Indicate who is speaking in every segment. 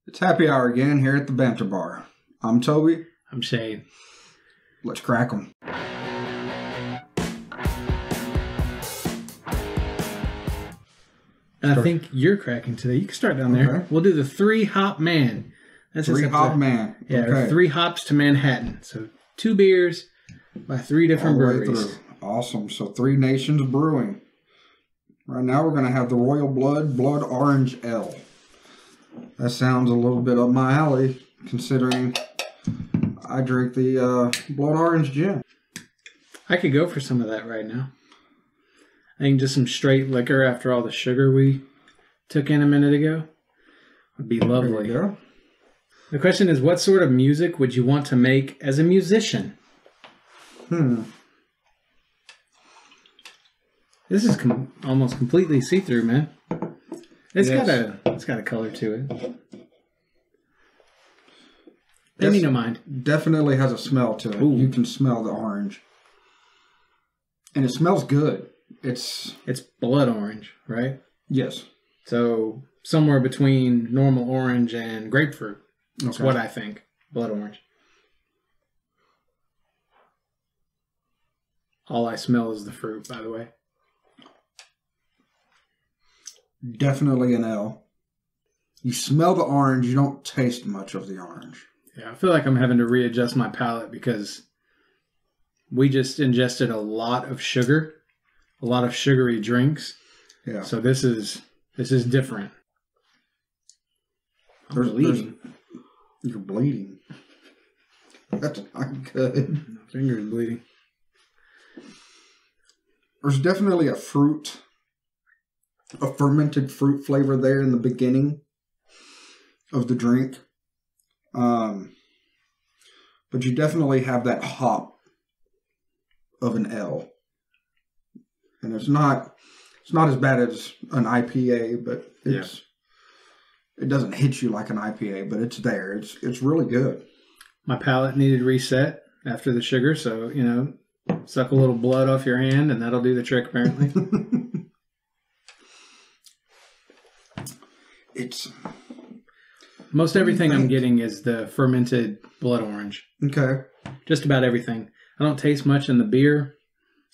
Speaker 1: It's happy hour again here at the Banter Bar. I'm Toby.
Speaker 2: I'm Shane.
Speaker 1: Let's crack 'em.
Speaker 2: And I think you're cracking today. You can start down there.
Speaker 1: Okay.
Speaker 2: We'll do the 3-hop man. That's
Speaker 1: Three hop man.
Speaker 2: Yeah,
Speaker 1: Okay.
Speaker 2: 3 hops to Manhattan. So 2 beers by 3 different
Speaker 1: All the way
Speaker 2: breweries.
Speaker 1: through. Awesome. So 3 Nations Brewing. Right now we're going to have the Royal Blood Orange Ale. That sounds a little bit up my alley, considering I drink the Blood Orange Gin.
Speaker 2: I could go for some of that right now. I think just some straight liquor after all the sugar we took in a minute ago would be lovely.
Speaker 1: There you go.
Speaker 2: The question is, what sort of music would you want to make as a musician? This is almost completely see-through, man. It's got a color to it. Pay me no mind.
Speaker 1: Definitely has a smell to it.
Speaker 2: Ooh.
Speaker 1: You can smell the orange. And it smells good. It's
Speaker 2: blood orange, right?
Speaker 1: yes.
Speaker 2: So somewhere between normal orange and grapefruit. That's
Speaker 1: Okay.
Speaker 2: what I think. Blood orange. All I smell is the fruit, by the way.
Speaker 1: Definitely an L. You smell the orange, you don't taste much of the orange.
Speaker 2: Yeah, I feel like I'm having to readjust my palate because we just ingested a lot of sugar, a lot of sugary drinks.
Speaker 1: Yeah.
Speaker 2: So this is different. I'm bleeding.
Speaker 1: You're bleeding. That's not good.
Speaker 2: My finger's bleeding.
Speaker 1: There's definitely a fermented fruit flavor there in the beginning of the drink. But you definitely have that hop of an L. And it's not as bad as an IPA, but it doesn't hit you like an IPA, but it's there. It's really good.
Speaker 2: My palate needed reset after the sugar, so, suck a little blood off your hand and that'll do the trick, apparently. Most everything I'm getting is the fermented blood orange.
Speaker 1: Okay.
Speaker 2: Just about everything. I don't taste much in the beer.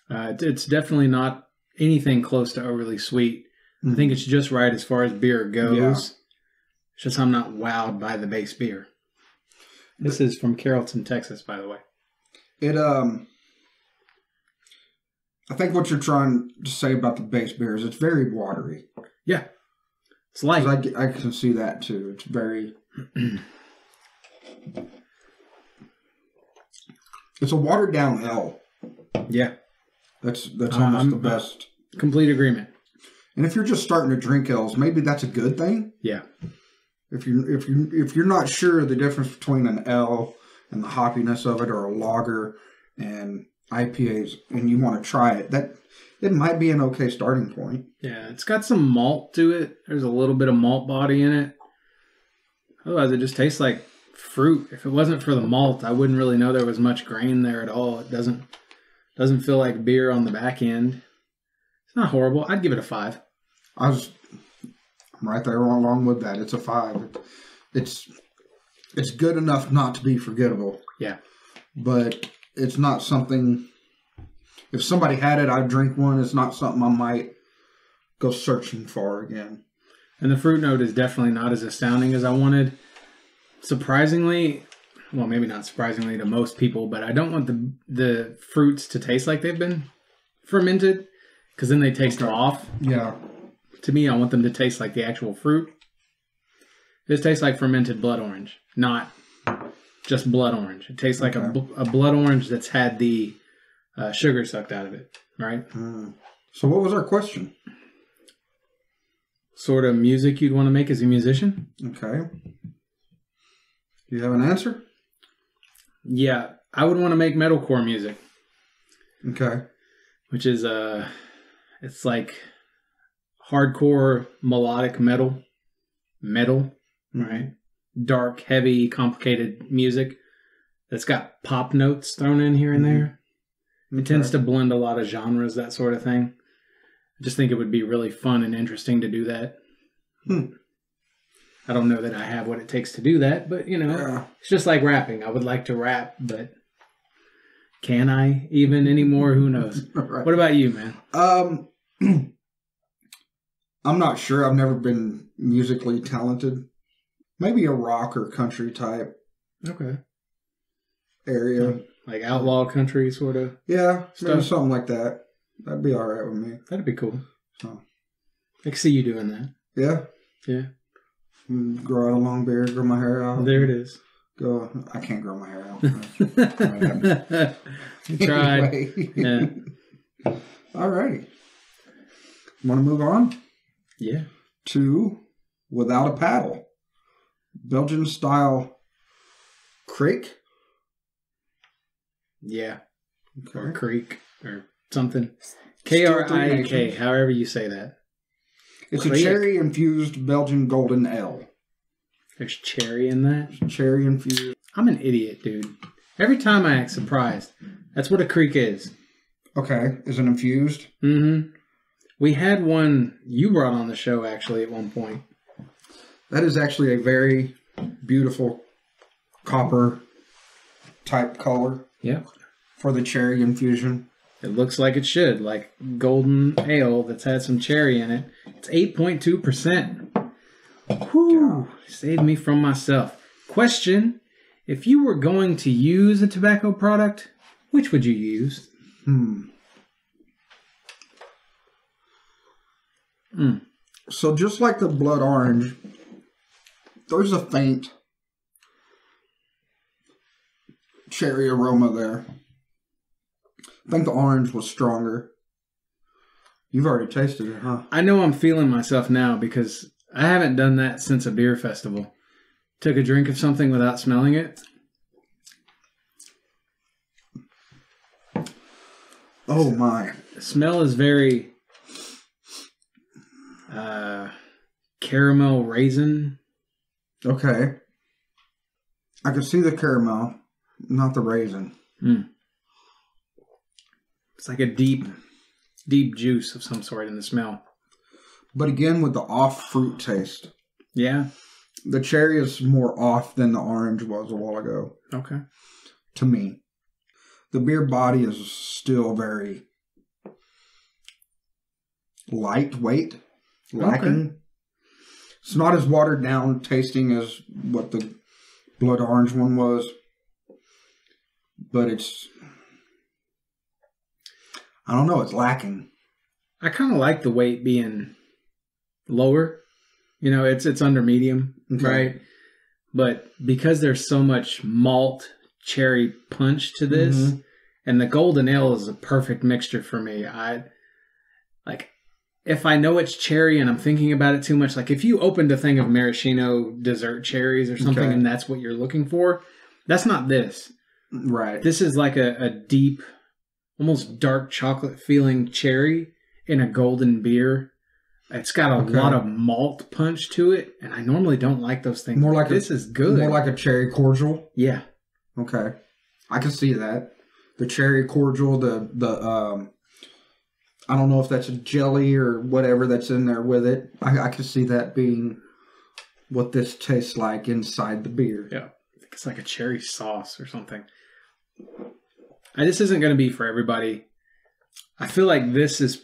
Speaker 2: It's definitely not anything close to overly sweet. I think it's just right as far as beer goes.
Speaker 1: Yeah.
Speaker 2: It's just I'm not wowed by the base beer. This is from Carrollton, Texas, by the way.
Speaker 1: I think what you're trying to say about the base beer is it's very watery.
Speaker 2: Yeah. It's light.
Speaker 1: 'Cause I can see that too. It's very... It's a watered down L.
Speaker 2: Yeah.
Speaker 1: That's almost the best.
Speaker 2: Complete agreement.
Speaker 1: And if you're just starting to drink L's, maybe that's a good thing.
Speaker 2: Yeah.
Speaker 1: If you're not sure the difference between an L and the hoppiness of it, or a lager and IPAs, and you want to try it, it might be an okay starting point.
Speaker 2: Yeah, it's got some malt to it. There's a little bit of malt body in it. Otherwise, it just tastes like fruit. If it wasn't for the malt, I wouldn't really know there was much grain there at all. It doesn't feel like beer on the back end. It's not horrible. I'd give it a 5.
Speaker 1: I'm right there along with that. It's a 5. It's good enough not to be forgettable.
Speaker 2: Yeah.
Speaker 1: But it's not something... If somebody had it, I'd drink one. It's not something I might go searching for again.
Speaker 2: And the fruit note is definitely not as astounding as I wanted. Surprisingly, well, maybe not surprisingly to most people, but I don't want the fruits to taste like they've been fermented, because then they taste off.
Speaker 1: Yeah.
Speaker 2: To me, I want them to taste like the actual fruit. This tastes like fermented blood orange, not just blood orange. It tastes like a blood orange that's had the sugar sucked out of it, right?
Speaker 1: So what was our question?
Speaker 2: Sort of music you'd want to make as a musician?
Speaker 1: Okay. Do you have an answer?
Speaker 2: Yeah, I would want to make metalcore music.
Speaker 1: Okay.
Speaker 2: Which is, it's like hardcore melodic metal, right? Dark, heavy, complicated music that's got pop notes thrown in here and there. It tends to blend a lot of genres, that sort of thing. I just think it would be really fun and interesting to do that. I don't know that I have what it takes to do that, but, It's just like rapping. I would like to rap, but can I even anymore? Who knows? Right. What about you, man?
Speaker 1: I'm not sure. I've never been musically talented. Maybe a rock or country type.
Speaker 2: Okay.
Speaker 1: Area.
Speaker 2: Like outlaw country sort of.
Speaker 1: Yeah,
Speaker 2: stuff.
Speaker 1: Maybe something like that. That'd be all right with me.
Speaker 2: That'd be cool.
Speaker 1: So.
Speaker 2: I can see you doing that.
Speaker 1: Yeah?
Speaker 2: Yeah.
Speaker 1: Grow out a long beard, grow my hair out.
Speaker 2: There it is.
Speaker 1: I can't grow my hair out.
Speaker 2: You tried.
Speaker 1: Anyway.
Speaker 2: Yeah.
Speaker 1: All righty. Want to move on?
Speaker 2: Yeah.
Speaker 1: To Without a Paddle. Belgian style Kriek.
Speaker 2: Yeah.
Speaker 1: Okay.
Speaker 2: Or Kriek or something. Kriek, however you say that.
Speaker 1: It's
Speaker 2: Kriek.
Speaker 1: a cherry-infused Belgian golden ale.
Speaker 2: There's cherry in that?
Speaker 1: Cherry-infused.
Speaker 2: I'm an idiot, dude. Every time I act surprised. That's what a Kriek is.
Speaker 1: Okay. Is it infused?
Speaker 2: Mm-hmm. We had one you brought on the show, actually, at one point.
Speaker 1: That is actually a very beautiful copper type color.
Speaker 2: Yep.
Speaker 1: For the cherry infusion.
Speaker 2: It looks like it should, like golden ale that's had some cherry in it. It's 8.2%. Whew, saved me from myself. Question, if you were going to use a tobacco product, which would you use?
Speaker 1: So just like the blood orange, there's a faint cherry aroma there. I think the orange was stronger. You've already tasted it, huh?
Speaker 2: I know I'm feeling myself now because I haven't done that since a beer festival. Took a drink of something without smelling it.
Speaker 1: Oh my.
Speaker 2: The smell is very caramel raisin.
Speaker 1: Okay. I can see the caramel, not the raisin.
Speaker 2: It's like a deep juice of some sort in the smell.
Speaker 1: But again, with the off fruit taste.
Speaker 2: Yeah.
Speaker 1: The cherry is more off than the orange was a while ago.
Speaker 2: Okay.
Speaker 1: To me. The beer body is still very lightweight, lacking. Okay. It's not as watered down tasting as what the blood orange one was. But it's... I don't know, it's lacking.
Speaker 2: I kind of like the weight being lower. You know, it's under medium, okay. Right? But because there's so much malt cherry punch to this, and the golden ale is a perfect mixture for me. If I know it's cherry and I'm thinking about it too much, like if you opened a thing of maraschino dessert cherries or something and that's what you're looking for, that's not this.
Speaker 1: Right.
Speaker 2: This is like a deep, almost dark chocolate feeling cherry in a golden beer. It's got a lot of malt punch to it, and I normally don't like those things.
Speaker 1: More like
Speaker 2: this is good.
Speaker 1: More like a cherry cordial.
Speaker 2: Yeah.
Speaker 1: Okay, I can see that. The cherry cordial, the I don't know if that's a jelly or whatever that's in there with it. I can see that being what this tastes like inside the beer.
Speaker 2: Yeah, I think it's like a cherry sauce or something. This isn't going to be for everybody. I feel like this is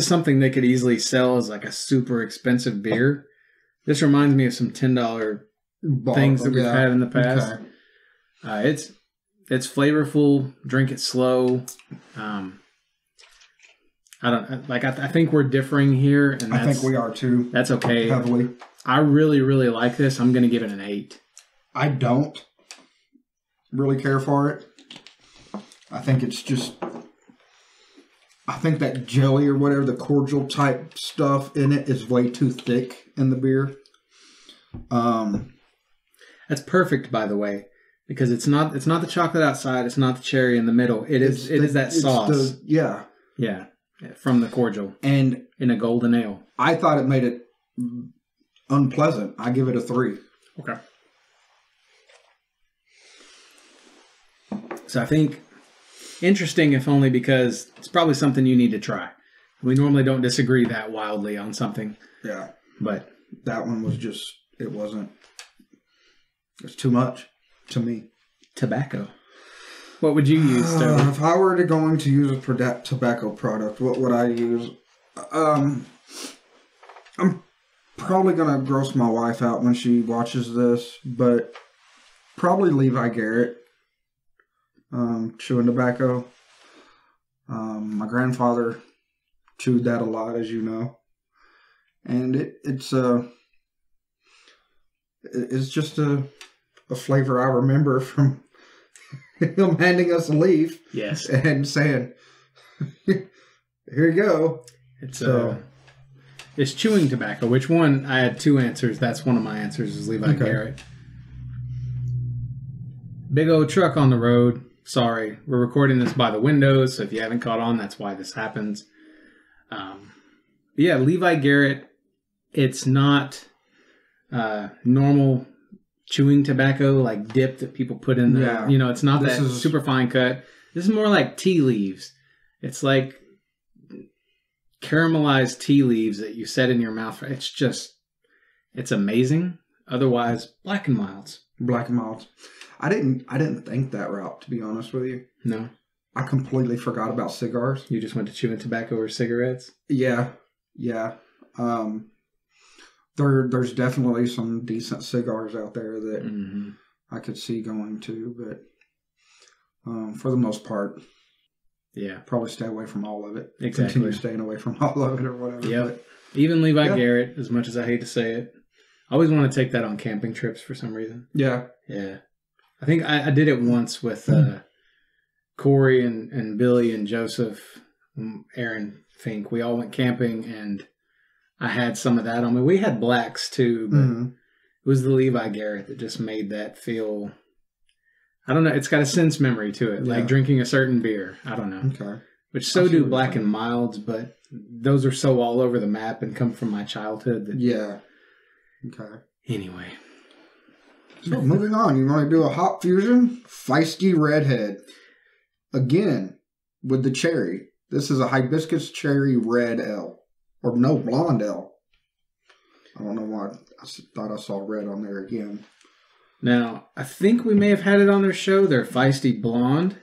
Speaker 2: something they could easily sell as like a super expensive beer. This reminds me of some $10 things that we've had in the past. Okay. It's flavorful. Drink it slow. I think we're differing here, and
Speaker 1: I think we are too.
Speaker 2: That's okay.
Speaker 1: Heavily.
Speaker 2: I really, really like this. I'm going to give it an 8.
Speaker 1: I don't really care for it. I think it's just... I think that jelly or whatever, the cordial type stuff in it is way too thick in the beer.
Speaker 2: That's perfect, by the way, because it's not the chocolate outside, it's not the cherry in the middle. It is that sauce. Yeah, from the cordial and in a golden ale. I thought it made it unpleasant. I give it a 3. Okay. So I think. Interesting, if only because it's probably something you need to try. We normally don't disagree that wildly on something. Yeah. But
Speaker 1: that one was just it wasn't. It's too much to me.
Speaker 2: Tobacco. What would you use, Toby?
Speaker 1: If I were going to use a tobacco product, what would I use? I'm probably going to gross my wife out when she watches this, but probably Levi Garrett. Chewing tobacco. My grandfather chewed that a lot, as you know. And it's just a flavor I remember from him handing us a leaf.
Speaker 2: Yes.
Speaker 1: And saying, here you go.
Speaker 2: It's chewing tobacco. Which one? I had two answers. That's one of my answers is Levi Garrett. Big old truck on the road. Sorry. We're recording this by the windows, so if you haven't caught on, that's why this happens. Yeah, Levi Garrett, it's not normal chewing tobacco, like dip that people put in the, it's not that super fine cut. This is more like tea leaves. It's like caramelized tea leaves that you set in your mouth. It's amazing. Otherwise, black and milds.
Speaker 1: Black and milds. I didn't think that route, to be honest with you.
Speaker 2: No.
Speaker 1: I completely forgot about cigars.
Speaker 2: You just went to chewing tobacco or cigarettes?
Speaker 1: Yeah. There's definitely some decent cigars out there that I could see going to, but for the most part, probably stay away from all of it.
Speaker 2: Exactly.
Speaker 1: Continue staying away from all of it or whatever.
Speaker 2: Yep. Even Levi Garrett, as much as I hate to say it, I always want to take that on camping trips for some reason.
Speaker 1: Yeah.
Speaker 2: Yeah. I think I did it once with Corey and Billy and Joseph, Aaron Fink. We all went camping, and I had some of that on me. We had blacks too, but it was the Levi Garrett that just made that feel, I don't know, it's got a sense memory to it, like drinking a certain beer. I don't know.
Speaker 1: Okay.
Speaker 2: Which so do black and milds, but those are so all over the map and come from my childhood. That,
Speaker 1: Okay.
Speaker 2: Anyway.
Speaker 1: So moving on, you want to do a hop fusion? Feisty Redhead. Again, with the cherry. This is a hibiscus cherry red ale. Or no, blonde ale. I don't know why I thought I saw red on there again.
Speaker 2: Now, I think we may have had it on their show. They're Feisty Blonde.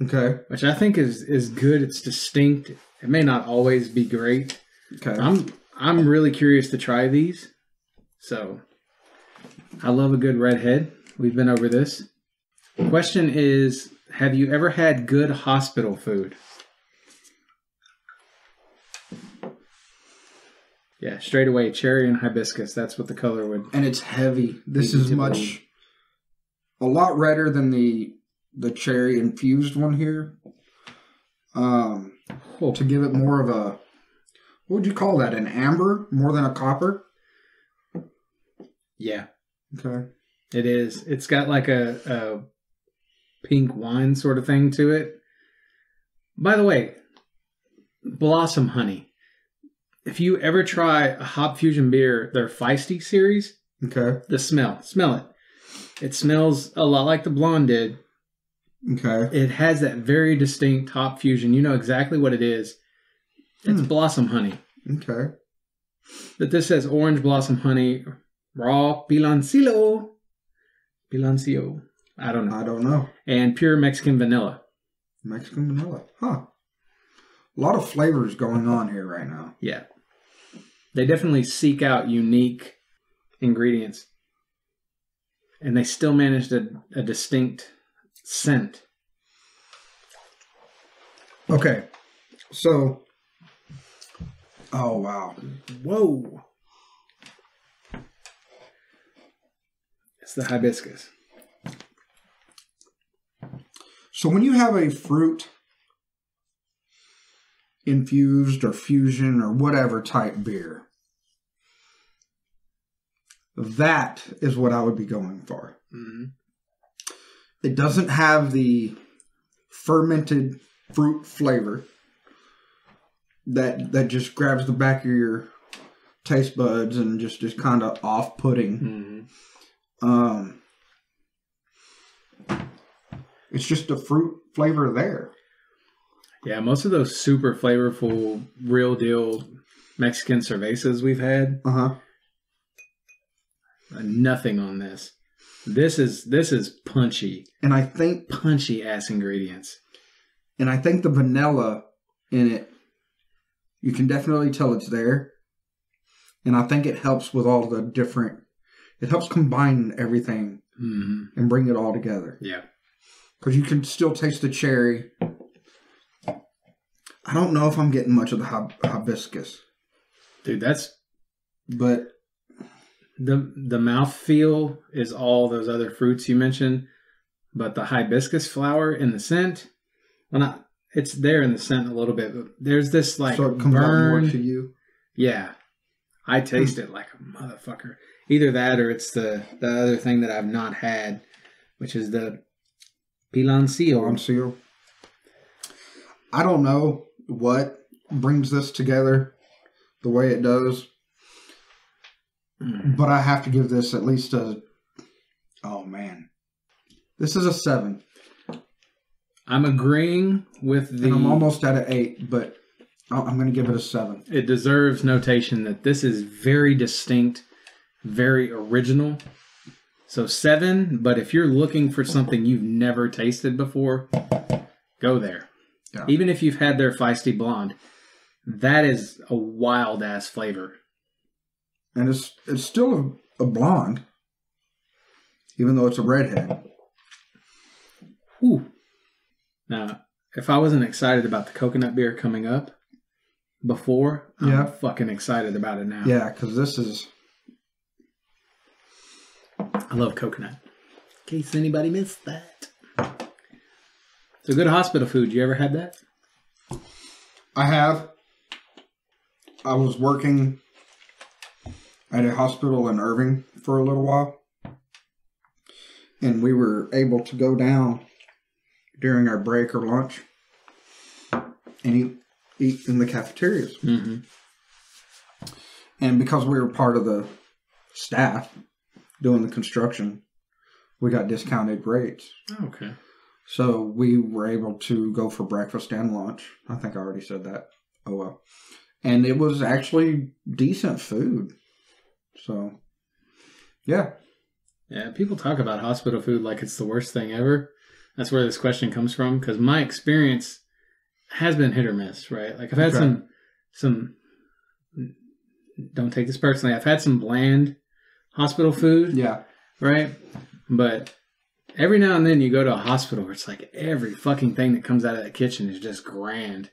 Speaker 1: Okay.
Speaker 2: Which I think is good. It's distinct. It may not always be great.
Speaker 1: Okay.
Speaker 2: I'm really curious to try these. So, I love a good Redhead. We've been over this. The question is, have you ever had good hospital food? Yeah, straight away, cherry and hibiscus. That's what the color would.
Speaker 1: And it's heavy. This is a lot redder than the cherry infused one here. To give it more of a, what would you call that? An amber more than a copper?
Speaker 2: Yeah.
Speaker 1: Okay.
Speaker 2: It is. It's got like a pink wine sort of thing to it. By the way, Blossom Honey. If you ever try a hop fusion beer, their Feisty series, the smell it. It smells a lot like the blonde did.
Speaker 1: Okay.
Speaker 2: It has that very distinct hop fusion. You know exactly what it is. It's Blossom Honey.
Speaker 1: Okay.
Speaker 2: But this says orange blossom honey, raw piloncillo. I don't know. And pure Mexican vanilla.
Speaker 1: Mexican vanilla. Huh. A lot of flavors going on here right now.
Speaker 2: Yeah. They definitely seek out unique ingredients. And they still managed a distinct scent.
Speaker 1: Okay. So. Oh, wow.
Speaker 2: Whoa. It's the hibiscus.
Speaker 1: So when you have a fruit infused or fusion or whatever type beer, that is what I would be going for.
Speaker 2: Mm-hmm.
Speaker 1: It doesn't have the fermented fruit flavor that just grabs the back of your taste buds and just kind of off-putting.
Speaker 2: Mm-hmm.
Speaker 1: It's just a fruit flavor there.
Speaker 2: Yeah, most of those super flavorful, real deal Mexican cervezas we've had, Nothing on this. This is punchy.
Speaker 1: And I think
Speaker 2: punchy ass ingredients.
Speaker 1: And I think the vanilla in it, you can definitely tell it's there. And I think it helps with all the different, it helps combine everything and bring it all together.
Speaker 2: Yeah.
Speaker 1: Because you can still taste the cherry. I don't know if I'm getting much of the hibiscus.
Speaker 2: Dude,
Speaker 1: But
Speaker 2: the mouthfeel is all those other fruits you mentioned. But the hibiscus flower in the scent, it's there in the scent a little bit, but there's this like
Speaker 1: so it comes out more to you.
Speaker 2: Yeah. I taste it like a motherfucker. Either that or it's the other thing that I've not had, which is the Piloncillo.
Speaker 1: I don't know what brings this together the way it does, but I have to give this at least this is a 7.
Speaker 2: I'm agreeing with
Speaker 1: and I'm almost at an 8, but I'm going to give it a 7.
Speaker 2: It deserves notation that this is very distinct, very original. So 7, but if you're looking for something you've never tasted before, go there. Yeah. Even if you've had their Feisty Blonde, that is a wild ass flavor.
Speaker 1: And it's still a blonde, even though it's a redhead.
Speaker 2: Whew. Now, if I wasn't excited about the coconut beer coming up before, I'm fucking excited about it now.
Speaker 1: Yeah, because this is...
Speaker 2: I love coconut. In case anybody missed that. It's a good hospital food. You ever had that?
Speaker 1: I have. I was working at a hospital in Irving for a little while. And we were able to go down during our break or lunch and eat in the cafeterias.
Speaker 2: Mm-hmm.
Speaker 1: And because we were part of the staff doing the construction, we got discounted rates.
Speaker 2: Okay.
Speaker 1: So we were able to go for breakfast and lunch. I think I already said that. Oh, well. And it was actually decent food. So, yeah.
Speaker 2: Yeah, people talk about hospital food like it's the worst thing ever. That's where this question comes from, because my experience has been hit or miss, right? Like I've had some, don't take this personally, I've had some bland hospital food.
Speaker 1: Yeah.
Speaker 2: Right? But every now and then you go to a hospital where it's like every fucking thing that comes out of that kitchen is just grand.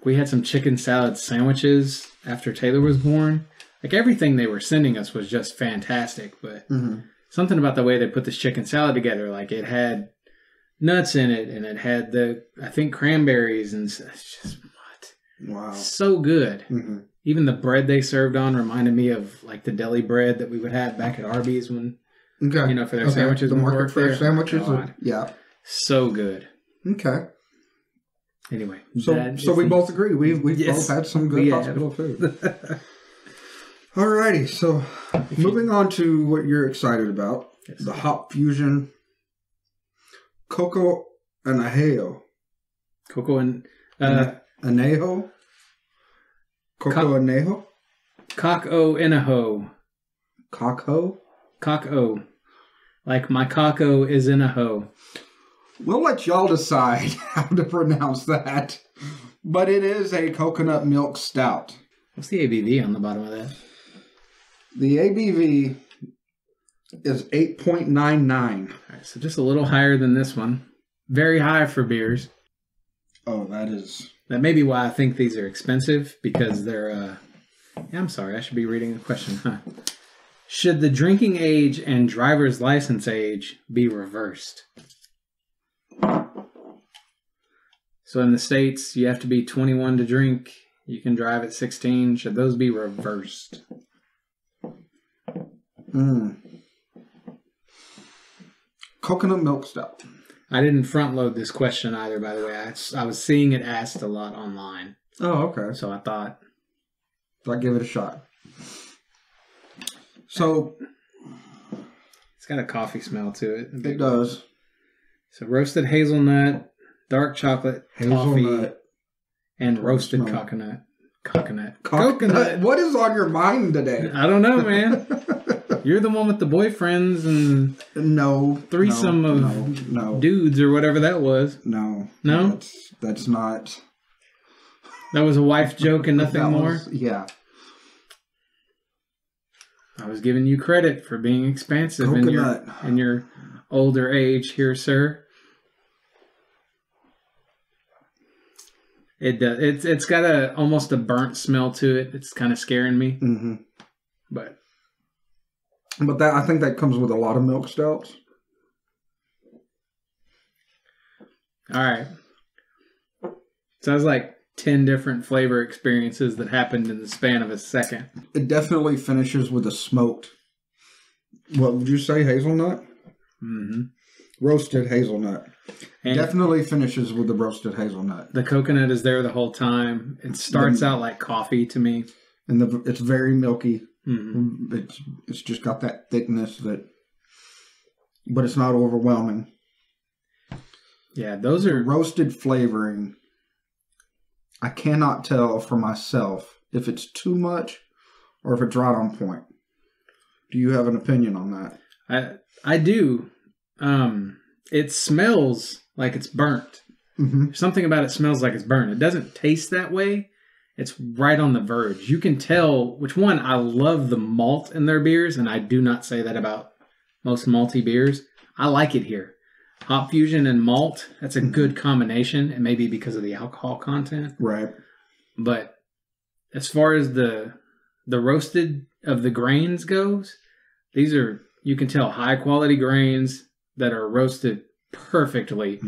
Speaker 2: We had some chicken salad sandwiches after Taylor was born. Like everything they were sending us was just fantastic, but something about the way they put this chicken salad together, like it had nuts in it and it had I think cranberries, and it's just what?
Speaker 1: Wow.
Speaker 2: So good.
Speaker 1: Mm-hmm.
Speaker 2: Even the bread they served on reminded me of like the deli bread that we would have back at Arby's when, for their sandwiches.
Speaker 1: The market for sandwiches. Yeah.
Speaker 2: So good.
Speaker 1: Okay.
Speaker 2: Anyway.
Speaker 1: So we both agree. We've both had some good hospital food. Alrighty. So moving on to what you're excited about. Yes. The hop fusion Coco Anejo.
Speaker 2: Coco and
Speaker 1: Anejo? Coco Anejo?
Speaker 2: Coco Anejo.
Speaker 1: Coco?
Speaker 2: Coco. Like my Coco is in a hoe.
Speaker 1: We'll let y'all decide how to pronounce that. But it is a coconut milk stout.
Speaker 2: What's the ABV on the bottom of that?
Speaker 1: The ABV is 8.99.
Speaker 2: All right, so just a little higher than this one. Very high for beers.
Speaker 1: Oh, that is...
Speaker 2: That may be why I think these are expensive, because they're... I'm sorry, I should be reading the question, huh? Should the drinking age and driver's license age be reversed? So in the States, you have to be 21 to drink. You can drive at 16. Should those be reversed?
Speaker 1: Coconut milk stout.
Speaker 2: I didn't front load this question either, by the way. I was seeing it asked a lot online.
Speaker 1: Oh, okay.
Speaker 2: So I thought
Speaker 1: I'd give it a shot. So
Speaker 2: it's got a coffee smell to it.
Speaker 1: It does.
Speaker 2: So roasted hazelnut, dark chocolate, coffee, and roasted coconut. Coconut.
Speaker 1: What is on your mind today?
Speaker 2: I don't know, man. You're the one with the boyfriends and threesome of dudes or whatever that was.
Speaker 1: No. That's not.
Speaker 2: That was a wife joke and nothing more?
Speaker 1: Yeah.
Speaker 2: I was giving you credit for being expansive in your older age here, sir. It does. It's got almost a burnt smell to it. It's kind of scaring me.
Speaker 1: Mm-hmm.
Speaker 2: But
Speaker 1: I think that comes with a lot of milk stouts.
Speaker 2: All right. Sounds like 10 different flavor experiences that happened in the span of a second.
Speaker 1: It definitely finishes with a smoked. What would you say, hazelnut?
Speaker 2: Mm-hmm.
Speaker 1: Roasted hazelnut.
Speaker 2: And
Speaker 1: definitely finishes with the roasted hazelnut.
Speaker 2: The coconut is there the whole time. It starts out like coffee to me.
Speaker 1: And it's very milky.
Speaker 2: Mm-hmm.
Speaker 1: It's just got that thickness but it's not overwhelming.
Speaker 2: Yeah, those are
Speaker 1: roasted flavoring. I cannot tell for myself if it's too much or if it's right on point. Do you have an opinion on that?
Speaker 2: I do. It smells like it's burnt.
Speaker 1: Mm-hmm.
Speaker 2: Something about it smells like it's burnt. It doesn't taste that way. It's right on the verge. You can tell which one. I love the malt in their beers, and I do not say that about most malty beers. I like it here. Hop fusion and malt, that's a good combination. It may be because of the alcohol content.
Speaker 1: Right.
Speaker 2: But as far as the roasted of the grains goes, these are, you can tell, high quality grains that are roasted perfectly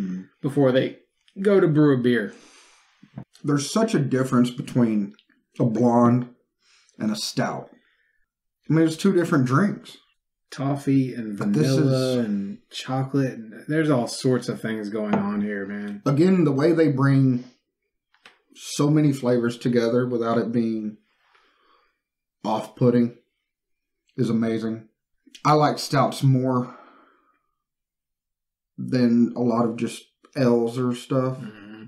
Speaker 2: before they go to brew a beer.
Speaker 1: There's such a difference between a blonde and a stout. I mean, it's two different drinks.
Speaker 2: Toffee and vanilla and chocolate. There's all sorts of things going on here, man.
Speaker 1: Again, the way they bring so many flavors together without it being off-putting is amazing. I like stouts more than a lot of just L's or stuff. Mm-hmm.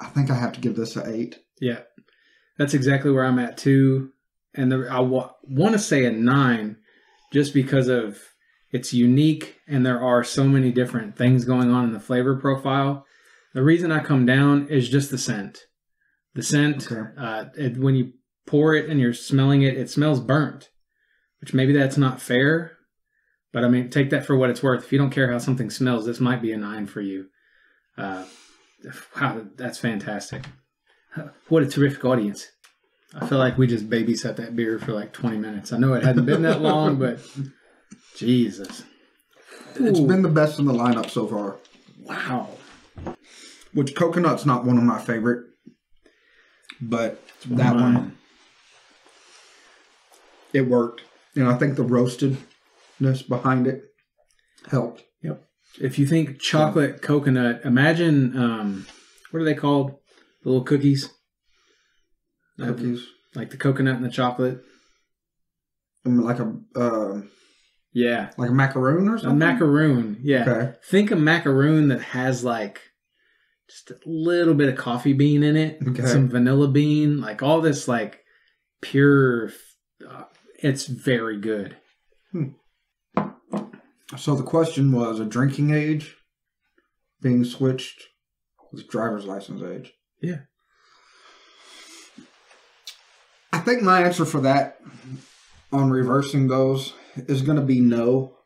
Speaker 1: I think I have to give this an 8.
Speaker 2: Yeah, that's exactly where I'm at too. And I want to say a 9 just because of it's unique and there are so many different things going on in the flavor profile. The reason I come down is just the scent. The scent, okay. When you pour it and you're smelling it, it smells burnt, which maybe that's not fair. But I mean, take that for what it's worth. If you don't care how something smells, this might be a 9 for you. Wow, that's fantastic. What a terrific audience. I feel like we just babysat that beer for like 20 minutes. I know it hadn't been that long, but Jesus.
Speaker 1: It's been the best in the lineup so far.
Speaker 2: Wow.
Speaker 1: Which coconut's not one of my favorite, but that one, it worked. And I think the roastedness behind it helped.
Speaker 2: Yep. If you think chocolate coconut, imagine, what are they called? The little cookies?
Speaker 1: Cookies.
Speaker 2: Like the coconut and the chocolate?
Speaker 1: Like a macaroon or something?
Speaker 2: A macaroon, yeah.
Speaker 1: Okay.
Speaker 2: Think a macaroon that has like just a little bit of coffee bean in it.
Speaker 1: Okay.
Speaker 2: Some vanilla bean. Like all this like pure, it's very good.
Speaker 1: So the question was a drinking age being switched with driver's license age.
Speaker 2: Yeah.
Speaker 1: I think my answer for that on reversing those is going to be no.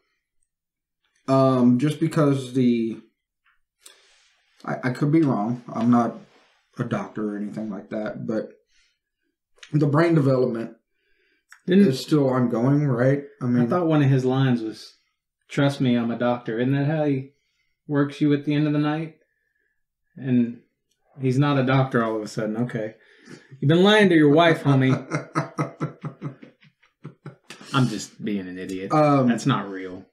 Speaker 1: Just because I could be wrong. I'm not a doctor or anything like that, but the brain development is still ongoing, right?
Speaker 2: I thought one of his lines was, "Trust me, I'm a doctor." Isn't that how he works you at the end of the night? And he's not a doctor all of a sudden. Okay. You've been lying to your wife, homie. I'm just being an idiot. That's not real.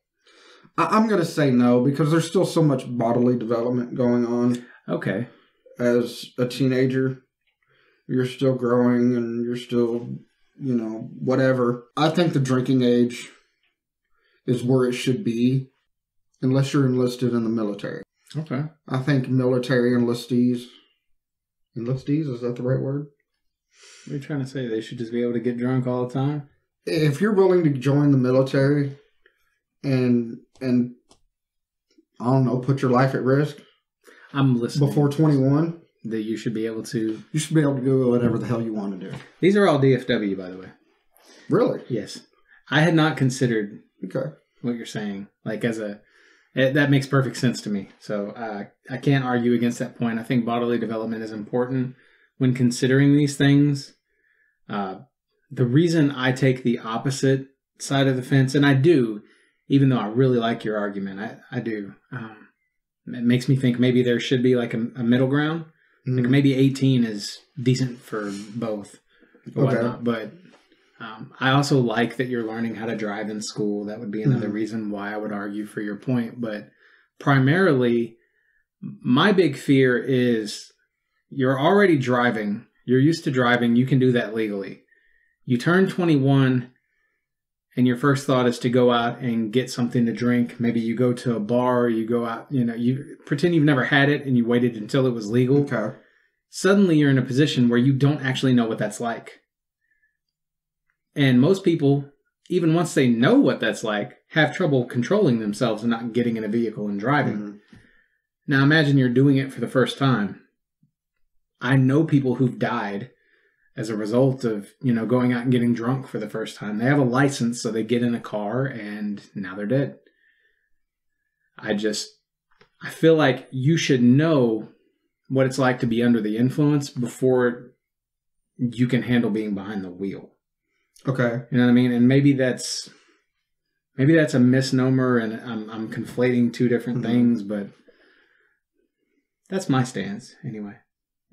Speaker 1: I'm going to say no because there's still so much bodily development going on.
Speaker 2: Okay.
Speaker 1: As a teenager, you're still growing and you're still, whatever. I think the drinking age is where it should be unless you're enlisted in the military.
Speaker 2: Okay.
Speaker 1: I think military enlistees, is that the right word?
Speaker 2: What are you trying to say? They should just be able to get drunk all the time?
Speaker 1: if you're willing to join the military and I don't know, put your life at risk,
Speaker 2: I'm listening.
Speaker 1: Before 21,
Speaker 2: that you should be able to.
Speaker 1: You should be able to do whatever the hell you want to do.
Speaker 2: These are all DFW, by the way.
Speaker 1: Really?
Speaker 2: Yes. I had not considered what you're saying. Like that makes perfect sense to me. So I can't argue against that point. I think bodily development is important when considering these things. The reason I take the opposite side of the fence, and I do, even though I really like your argument, I do. It makes me think maybe there should be like a middle ground. Like maybe 18 is decent for both. Whatnot. But I also like that you're learning how to drive in school. That would be another reason why I would argue for your point. But primarily, my big fear is you're already driving. You're used to driving. You can do that legally. You turn 21 and your first thought is to go out and get something to drink. Maybe you go to a bar, you go out, you pretend you've never had it and you waited until it was legal.
Speaker 1: Okay.
Speaker 2: Suddenly you're in a position where you don't actually know what that's like. And most people, even once they know what that's like, have trouble controlling themselves and not getting in a vehicle and driving. Now imagine you're doing it for the first time. I know people who've died as a result of, going out and getting drunk for the first time. They have a license, so they get in a car and now they're dead. I feel like you should know what it's like to be under the influence before you can handle being behind the wheel.
Speaker 1: Okay.
Speaker 2: You know what I mean? And maybe that's a misnomer and I'm conflating two different things, but that's my stance anyway.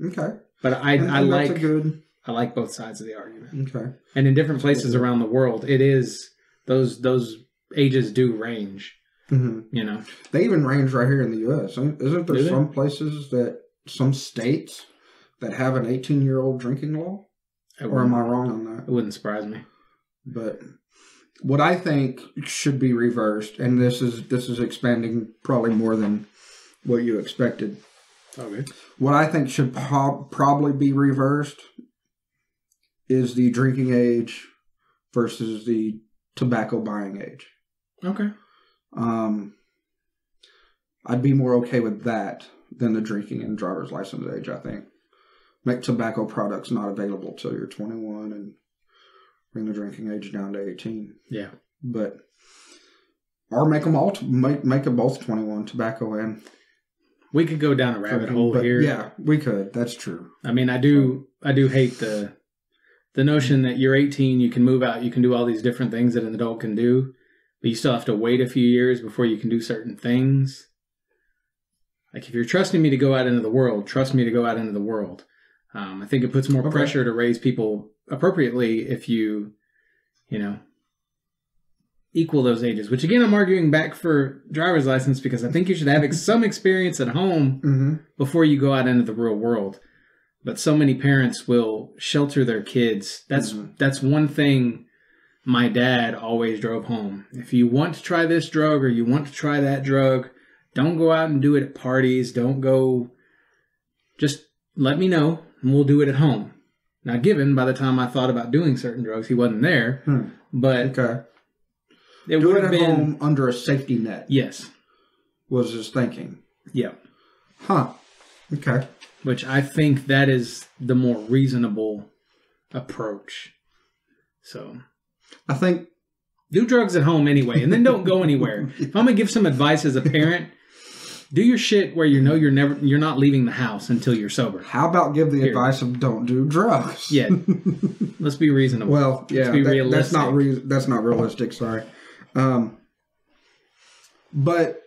Speaker 1: Okay.
Speaker 2: But I like both sides of the argument.
Speaker 1: Okay.
Speaker 2: And in different places around the world, it is those ages do range.
Speaker 1: They even range right here in the U.S. Isn't there some states that have an 18-year-old drinking law? Or am I wrong on that?
Speaker 2: It wouldn't surprise me.
Speaker 1: But what I think should be reversed, and this is expanding probably more than what you expected.
Speaker 2: Okay.
Speaker 1: What I think should probably be reversed is the drinking age versus the tobacco buying age.
Speaker 2: Okay.
Speaker 1: I'd be more okay with that than the drinking and driver's license age, I think. Make tobacco products not available till you're 21 and bring the drinking age down to 18.
Speaker 2: Yeah.
Speaker 1: Or make them all, make them both 21, tobacco and...
Speaker 2: We could go down a rabbit hole here.
Speaker 1: Yeah, we could. That's true.
Speaker 2: I mean, I do hate the notion that you're 18, you can move out, you can do all these different things that an adult can do, but you still have to wait a few years before you can do certain things. Like, if you're trusting me to go out into the world, trust me to go out into the world. I think it puts more pressure to raise people appropriately if you equal those ages. Which, again, I'm arguing back for driver's license because I think you should have some experience at home before you go out into the real world. But so many parents will shelter their kids. That's one thing my dad always drove home. If you want to try this drug or you want to try that drug, don't go out and do it at parties. Don't go. Just let me know and we'll do it at home. Now, given by the time I thought about doing certain drugs, he wasn't there. But it
Speaker 1: do
Speaker 2: would
Speaker 1: it
Speaker 2: have
Speaker 1: at
Speaker 2: been
Speaker 1: home under a safety net.
Speaker 2: Yes.
Speaker 1: Was his thinking.
Speaker 2: Yeah.
Speaker 1: Huh. Okay.
Speaker 2: Which I think that is the more reasonable approach. So
Speaker 1: I think
Speaker 2: do drugs at home anyway, and then don't go anywhere. If I'm gonna give some advice as a parent, do your shit where you're not leaving the house until you're sober.
Speaker 1: How about give the advice of don't do drugs?
Speaker 2: Yeah. Let's be reasonable.
Speaker 1: Well, yeah,
Speaker 2: let's be realistic.
Speaker 1: That's not realistic. Sorry. But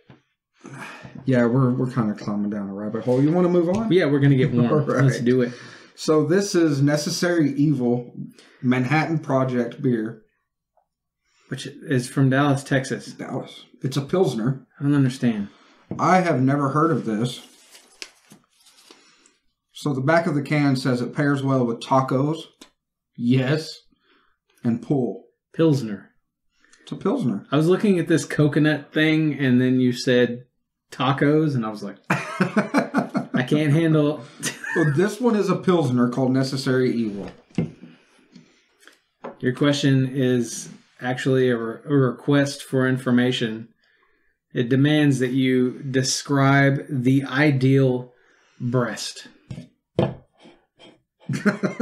Speaker 1: yeah, we're kind of climbing down a rabbit hole. You want to move on?
Speaker 2: Yeah, we're gonna get warm.
Speaker 1: Right.
Speaker 2: Let's do it.
Speaker 1: So this is Necessary Evil Manhattan Project beer,
Speaker 2: which is from Dallas, Texas.
Speaker 1: Dallas. It's a Pilsner.
Speaker 2: I don't understand.
Speaker 1: I have never heard of this. So the back of the can says it pairs well with tacos, yes, and pool.
Speaker 2: Pilsner.
Speaker 1: It's a Pilsner.
Speaker 2: I was looking at this coconut thing, and then you said tacos, and I was like, I can't handle...
Speaker 1: Well, this one is a Pilsner called Necessary Evil.
Speaker 2: Your question is actually a request for information. It demands that you describe the ideal breast.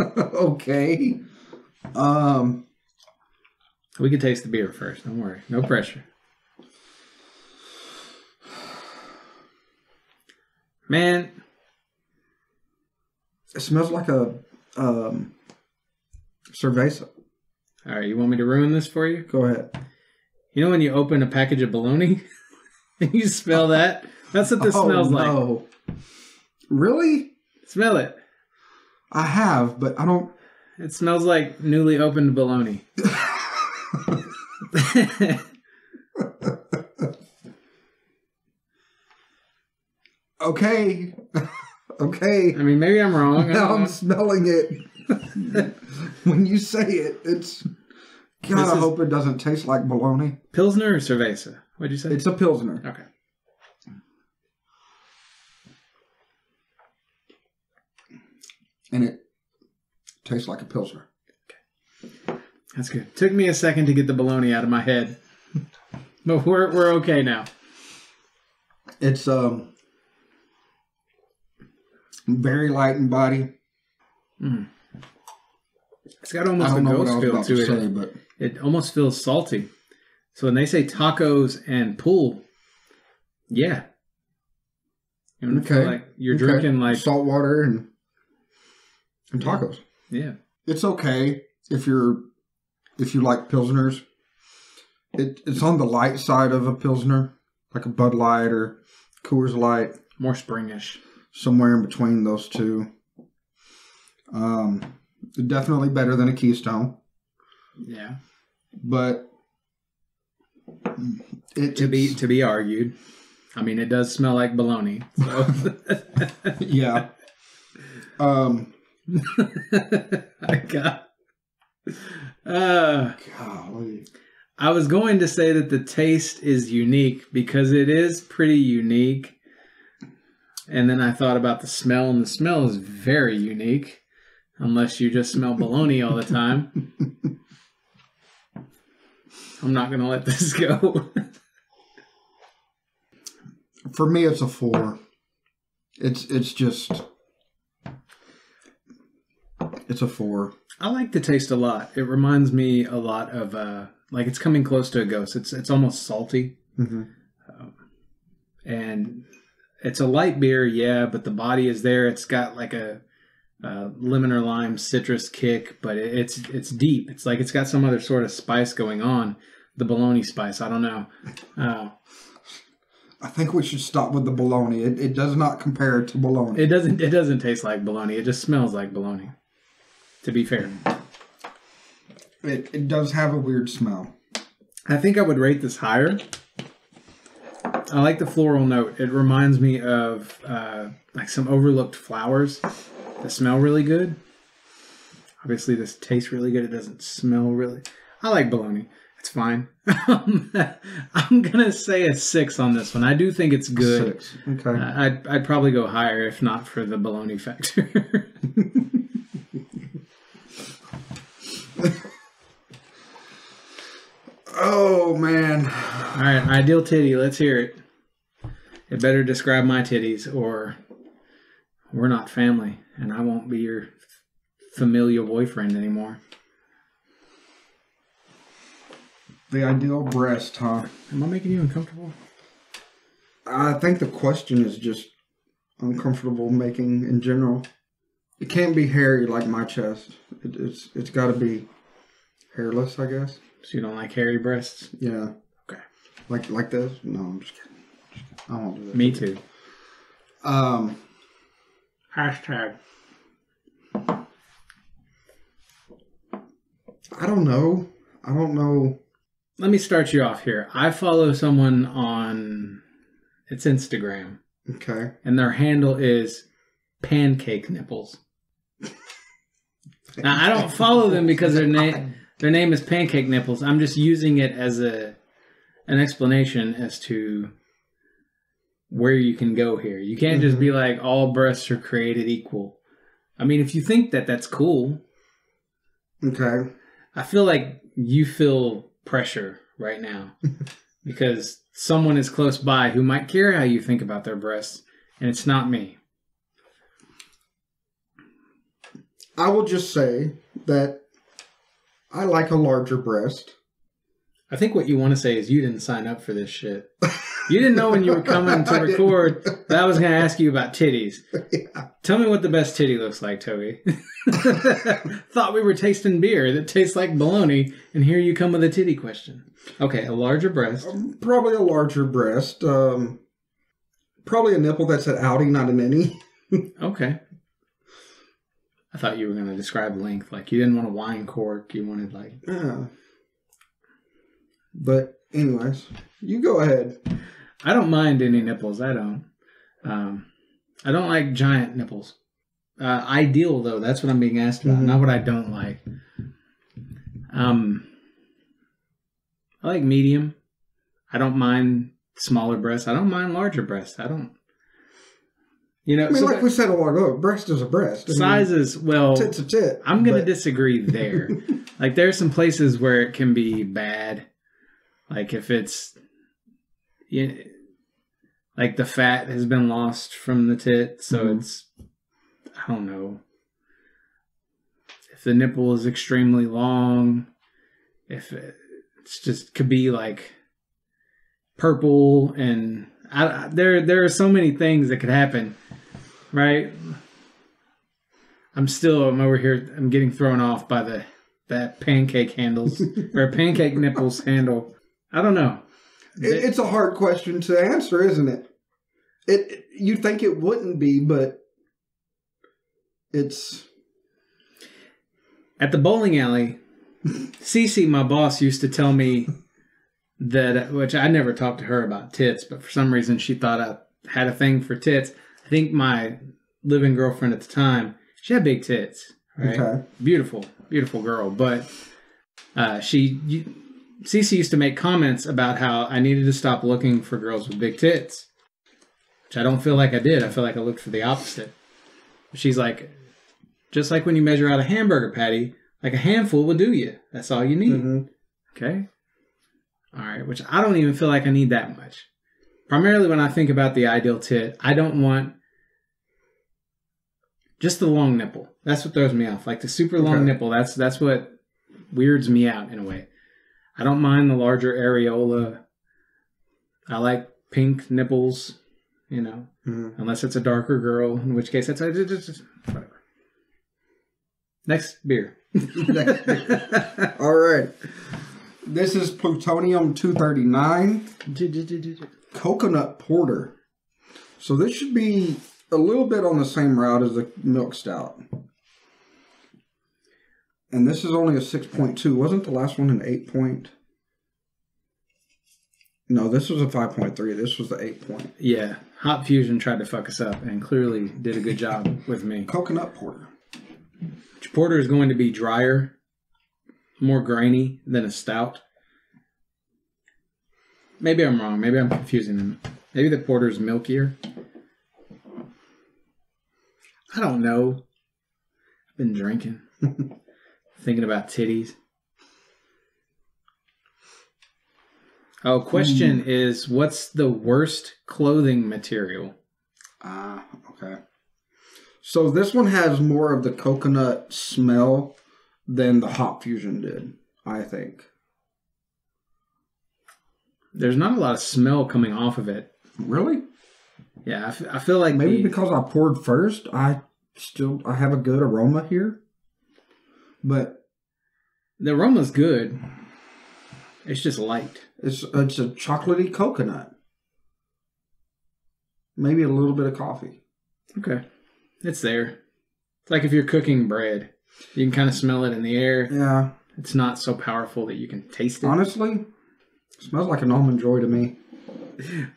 Speaker 1: Okay.
Speaker 2: We can taste the beer first. Don't worry. No pressure. Man.
Speaker 1: It smells like a cerveza.
Speaker 2: All right, you want me to ruin this for you?
Speaker 1: Go ahead.
Speaker 2: You know when you open a package of bologna and you smell that? That's what this smells like.
Speaker 1: Really?
Speaker 2: Smell it.
Speaker 1: I have, but I don't...
Speaker 2: It smells like newly opened bologna.
Speaker 1: Okay. Okay.
Speaker 2: I mean, maybe I'm wrong.
Speaker 1: Now I'm smelling it. When you say it, it's... God, I hope it doesn't taste like bologna.
Speaker 2: Pilsner or cerveza? What'd you say?
Speaker 1: It's a Pilsner.
Speaker 2: Okay.
Speaker 1: And it tastes like a Pilsner.
Speaker 2: Okay. That's good. Took me a second to get the bologna out of my head. But we're okay now.
Speaker 1: It's very light in body.
Speaker 2: Mm. It's got almost a ghost feel to it.
Speaker 1: Say, but...
Speaker 2: It almost feels salty. So when they say tacos and pool, yeah. You don't feel like you're drinking like
Speaker 1: salt water and tacos.
Speaker 2: Yeah.
Speaker 1: It's okay if you like Pilsners. It's on the light side of a Pilsner, like a Bud Light or Coors Light.
Speaker 2: More springish.
Speaker 1: Somewhere in between those two. Definitely better than a Keystone.
Speaker 2: Yeah.
Speaker 1: But
Speaker 2: to be argued. I mean, it does smell like bologna. So.
Speaker 1: Yeah. Golly.
Speaker 2: I was going to say that the taste is unique because it is pretty unique. And then I thought about the smell, and the smell is very unique. Unless you just smell bologna all the time. I'm not going to let this go.
Speaker 1: For me, it's a 4. It's a 4.
Speaker 2: I like the taste a lot. It reminds me a lot of, like it's coming close to a ghost. It's almost salty.
Speaker 1: Mm-hmm.
Speaker 2: And it's a light beer, yeah, but the body is there. It's got like a lemon or lime citrus kick, but it's deep. It's like it's got some other sort of spice going on. The bologna spice. I don't know.
Speaker 1: I think we should stop with the bologna. It does not compare to bologna.
Speaker 2: It doesn't taste like bologna. It just smells like bologna. To be fair,
Speaker 1: it does have a weird smell.
Speaker 2: I think I would rate this higher. I like the floral note. It reminds me of like some overlooked flowers that smell really good. Obviously, this tastes really good. It doesn't smell really... I like bologna. It's fine. I'm going to say a 6 on this one. I do think it's good.
Speaker 1: 6. Okay.
Speaker 2: I'd probably go higher if not for the bologna factor.
Speaker 1: Oh, man.
Speaker 2: All right, ideal titty. Let's hear it. It better describe my titties or we're not family and I won't be your familial boyfriend anymore.
Speaker 1: The ideal breast, huh?
Speaker 2: Am I making you uncomfortable?
Speaker 1: I think the question is just uncomfortable making in general. It can't be hairy like my chest. It's got to be hairless, I guess.
Speaker 2: So you don't like hairy breasts?
Speaker 1: Yeah.
Speaker 2: Okay.
Speaker 1: Like this? No, I'm just kidding. I won't do that.
Speaker 2: Me too.
Speaker 1: Hashtag. I don't know.
Speaker 2: Let me start you off here. I follow someone on it's Instagram.
Speaker 1: Okay.
Speaker 2: And their handle is Pancake Nipples. Now I don't follow them because their name is Pancake Nipples. I'm just using it as an explanation as to where you can go here. You can't just be like all breasts are created equal. I mean, if you think that that's cool.
Speaker 1: Okay.
Speaker 2: I feel like you feel pressure right now because someone is close by who might care how you think about their breasts, and it's not me.
Speaker 1: I will just say that I like a larger breast.
Speaker 2: I think what you want to say is you didn't sign up for this shit. You didn't know when you were coming to record that I was going to ask you about titties. Yeah. Tell me what the best titty looks like, Toby. Thought we were tasting beer that tastes like bologna, and here you come with a titty question. Okay, a larger breast.
Speaker 1: Probably a larger breast. Probably a nipple that's an outie, not an innie.
Speaker 2: Okay. I thought you were going to describe length. Like you didn't want a wine cork. You wanted like...
Speaker 1: Yeah. But anyways, you go ahead.
Speaker 2: I don't mind any nipples. I don't. I don't like giant nipples. Ideal though. That's what I'm being asked about. Not what I don't like. I like medium. I don't mind smaller breasts. I don't mind larger breasts. I don't. You know,
Speaker 1: I mean, so like we said a while ago, breast is a breast.
Speaker 2: Sizes, well,
Speaker 1: tit's a tit.
Speaker 2: I'm going to disagree there. Like, there's some places where it can be bad. Like, if it's, you know, like the fat has been lost from the tit, so it's, I don't know. If the nipple is extremely long, if it's just could be like purple, and there are so many things that could happen, right? I'm over here. I'm getting thrown off by that pancake handles or pancake nipples handle. I don't know.
Speaker 1: It's a hard question to answer, isn't it? You'd think it wouldn't be, but it's...
Speaker 2: At the bowling alley, Cece, my boss, used to tell me that, which I never talked to her about tits, but for some reason she thought I had a thing for tits. I think my living girlfriend at the time, she had big tits, right? Okay. Beautiful, beautiful girl. But Cece used to make comments about how I needed to stop looking for girls with big tits, which I don't feel like I did. I feel like I looked for the opposite. She's like, just like when you measure out a hamburger patty, like a handful will do you. That's all you need. Okay? All right, which I don't even feel like I need that much. Primarily when I think about the ideal tit, I don't want just the long nipple. That's what throws me off. Like the super long nipple, that's what weirds me out in a way. I don't mind the larger areola. I like pink nipples, you know, unless it's a darker girl, in which case it's whatever. Next beer.
Speaker 1: All right. This is Plutonium 239 Coconut Porter. So this should be a little bit on the same route as the Milk Stout. And this is only a 6.2. Wasn't the last one an 8 point? No, this was a 5.3. This was the 8 point.
Speaker 2: Yeah. Hop Fusion tried to fuck us up and clearly did a good job with me.
Speaker 1: Coconut Porter.
Speaker 2: Porter is going to be drier, more grainy than a stout. Maybe I'm wrong. Maybe I'm confusing them. Maybe the porter is milkier. I don't know. I've been drinking. Thinking about titties. Oh, question is, what's the worst clothing material?
Speaker 1: Okay. So this one has more of the coconut smell than the Hop Fusion did, I think.
Speaker 2: There's not a lot of smell coming off of it.
Speaker 1: Really?
Speaker 2: Yeah, I feel like
Speaker 1: maybe because I poured first, I have a good aroma here. But
Speaker 2: the aroma's good. It's just light.
Speaker 1: It's a chocolatey coconut. Maybe a little bit of coffee.
Speaker 2: Okay. It's there. It's like if you're cooking bread. You can kind of smell it in the air.
Speaker 1: Yeah.
Speaker 2: It's not so powerful that you can taste it.
Speaker 1: Honestly, it smells like an Almond Joy to me.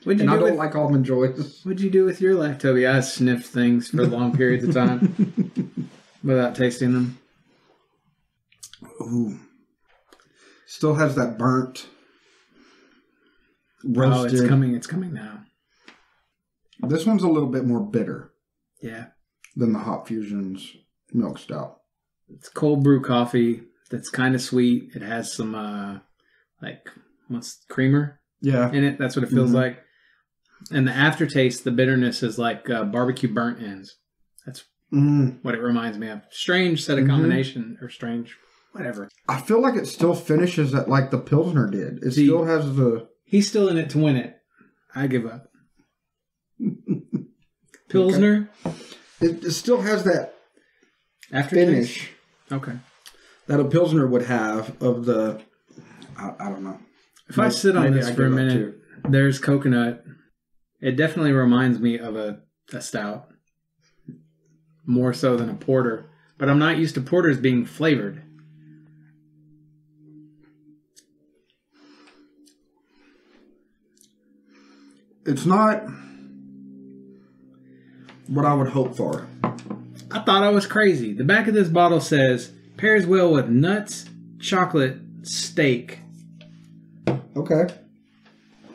Speaker 1: I don't like Almond Joys.
Speaker 2: What'd you do with your life, Toby? I sniffed things for long periods of time without tasting them.
Speaker 1: Ooh. Still has that burnt roasted.
Speaker 2: Oh, it's coming now.
Speaker 1: This one's a little bit more bitter.
Speaker 2: Yeah.
Speaker 1: Than the Hop Fusion's Milk Stout.
Speaker 2: It's cold brew coffee that's kind of sweet. It has some like what's creamer in it. That's what it feels like. And the aftertaste, the bitterness is like barbecue burnt ends. That's what it reminds me of. Strange set of combination, or strange, whatever.
Speaker 1: I feel like it still finishes at like the Pilsner did. It still has the...
Speaker 2: He's still in it to win it. I give up. Pilsner?
Speaker 1: It still has that
Speaker 2: aftertaste?
Speaker 1: finish.
Speaker 2: Okay.
Speaker 1: That a Pilsner would have of the... I don't know.
Speaker 2: If I sit on this for a minute, there's coconut. It definitely reminds me of a stout. More so than a porter. But I'm not used to porters being flavored.
Speaker 1: It's not what I would hope for.
Speaker 2: I thought I was crazy. The back of this bottle says, pairs well with nuts, chocolate, steak.
Speaker 1: Okay.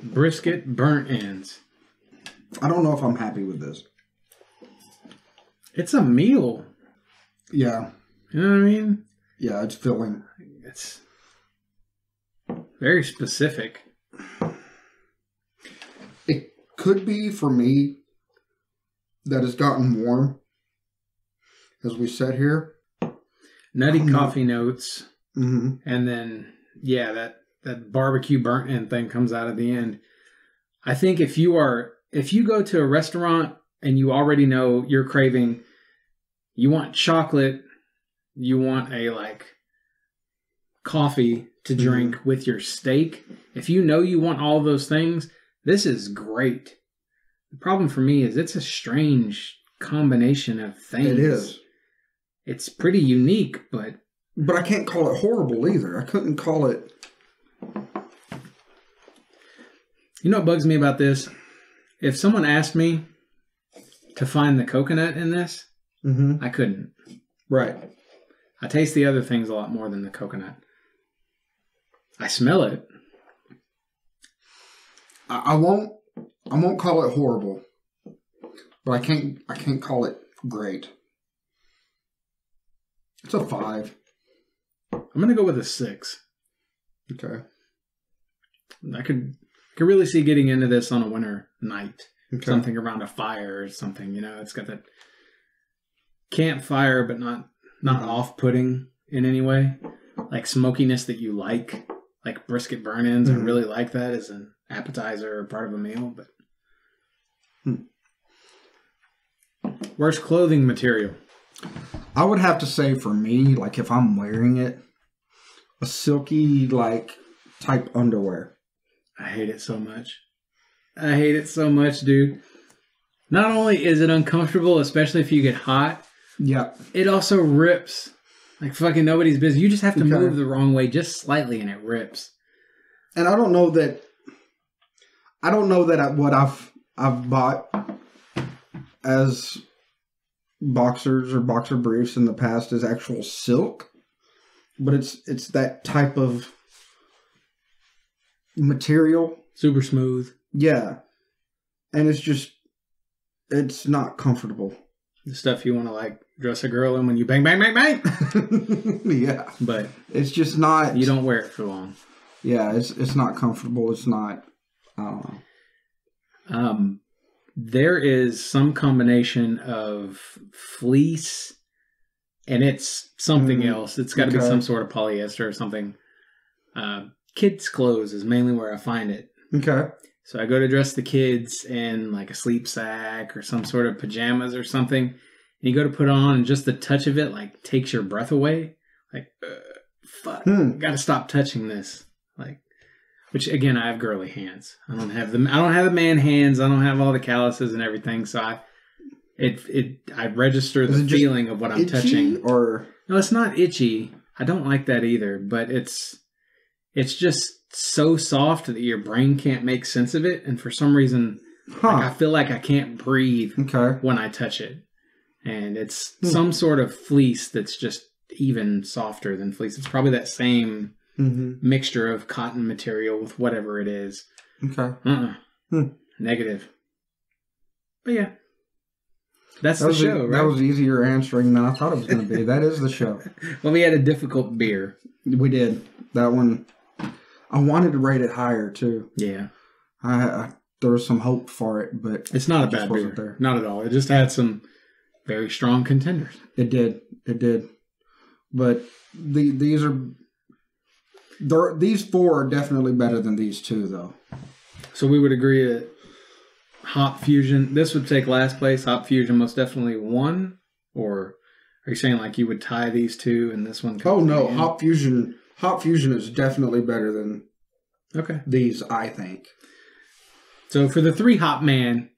Speaker 2: Brisket, burnt ends.
Speaker 1: I don't know if I'm happy with this.
Speaker 2: It's a meal.
Speaker 1: Yeah.
Speaker 2: You know what I mean?
Speaker 1: Yeah, it's filling.
Speaker 2: It's very specific.
Speaker 1: It could be for me that it's gotten warm as we sit here.
Speaker 2: Nutty coffee notes. And then, yeah, that barbecue burnt end thing comes out at the end. I think if you go to a restaurant and you already know you're craving, you want chocolate, you want a like coffee to drink with your steak. If you know you want all of those things, this is great. The problem for me is it's a strange combination of things.
Speaker 1: It is.
Speaker 2: It's pretty unique, but
Speaker 1: I can't call it horrible either. I couldn't call it.
Speaker 2: You know what bugs me about this? If someone asked me to find the coconut in this, I couldn't.
Speaker 1: Right.
Speaker 2: I taste the other things a lot more than the coconut. I smell it.
Speaker 1: I won't call it horrible, but I can't call it great. It's a 5.
Speaker 2: I'm gonna go with a 6.
Speaker 1: Okay.
Speaker 2: I could really see getting into this on a winter night.
Speaker 1: Okay.
Speaker 2: Something around a fire or something. You know, it's got that campfire, but not off-putting in any way. Like smokiness that you like brisket burn-ins. I really like that as an appetizer or part of a meal. But worst clothing material?
Speaker 1: I would have to say for me, like if I'm wearing it, a silky like type underwear.
Speaker 2: I hate it so much. I hate it so much, dude. Not only is it uncomfortable, especially if you get hot, it also rips like fucking nobody's business. You just have to move the wrong way just slightly and it rips.
Speaker 1: And I don't know that what I've bought as boxers or boxer briefs in the past is actual silk, but it's that type of material.
Speaker 2: Super smooth.
Speaker 1: Yeah. And it's not comfortable.
Speaker 2: The stuff you want to like dress a girl in when you bang, bang, bang, bang.
Speaker 1: Yeah.
Speaker 2: But
Speaker 1: it's just not.
Speaker 2: You don't wear it for long.
Speaker 1: Yeah, it's not comfortable. It's not. I don't know.
Speaker 2: There is some combination of fleece and it's something else. It's got to be some sort of polyester or something. Kids' clothes is mainly where I find it.
Speaker 1: Okay.
Speaker 2: So I go to dress the kids in like a sleep sack or some sort of pajamas or something. And you go to put on and just the touch of it like takes your breath away. Like, fuck, got to stop touching this. Like, which again, I have girly hands. I don't have the man hands. I don't have all the calluses and everything. So I register the feeling of what I'm touching.
Speaker 1: Or
Speaker 2: no, it's not itchy. I don't like that either. But it's just so soft that your brain can't make sense of it, and for some reason, like, I feel like I can't breathe when I touch it. And it's some sort of fleece that's just even softer than fleece. It's probably that same mixture of cotton material with whatever it is.
Speaker 1: Okay.
Speaker 2: Negative. But yeah. That's the show, right?
Speaker 1: That was easier answering than I thought it was going to be. That is the show.
Speaker 2: Well, we had a difficult beer.
Speaker 1: We did. That one, I wanted to rate it higher, too.
Speaker 2: Yeah.
Speaker 1: There was some hope for it, but
Speaker 2: it's not a bad beer. There. Not at all. It just had some very strong contenders.
Speaker 1: It did. But these 4 are definitely better than these 2, though.
Speaker 2: So we would agree that Hop Fusion, this would take last place. Hop Fusion most definitely won, or are you saying like you would tie these 2 and this one?
Speaker 1: Oh no, Hop Fusion is definitely better than these, I think.
Speaker 2: So for the 3 hop man,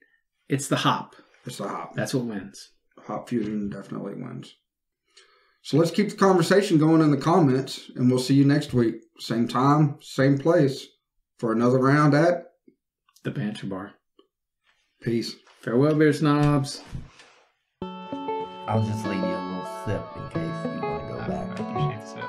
Speaker 2: it's the hop.
Speaker 1: It's the hop.
Speaker 2: That's what wins.
Speaker 1: Hop Fusion definitely wins. So let's keep the conversation going in the comments, and we'll see you next week. Same time, same place, for another round at
Speaker 2: the Banter Bar.
Speaker 1: Peace.
Speaker 2: Farewell, beer snobs.
Speaker 3: I'll just leave you a little sip in case you want to go back.
Speaker 2: I appreciate the sip.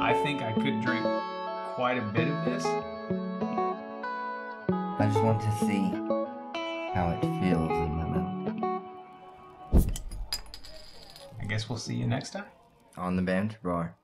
Speaker 2: I think I could drink quite a bit of this.
Speaker 3: I just want to see how it feels in my mouth.
Speaker 2: I guess we'll see you next time.
Speaker 3: On the Banter Bar.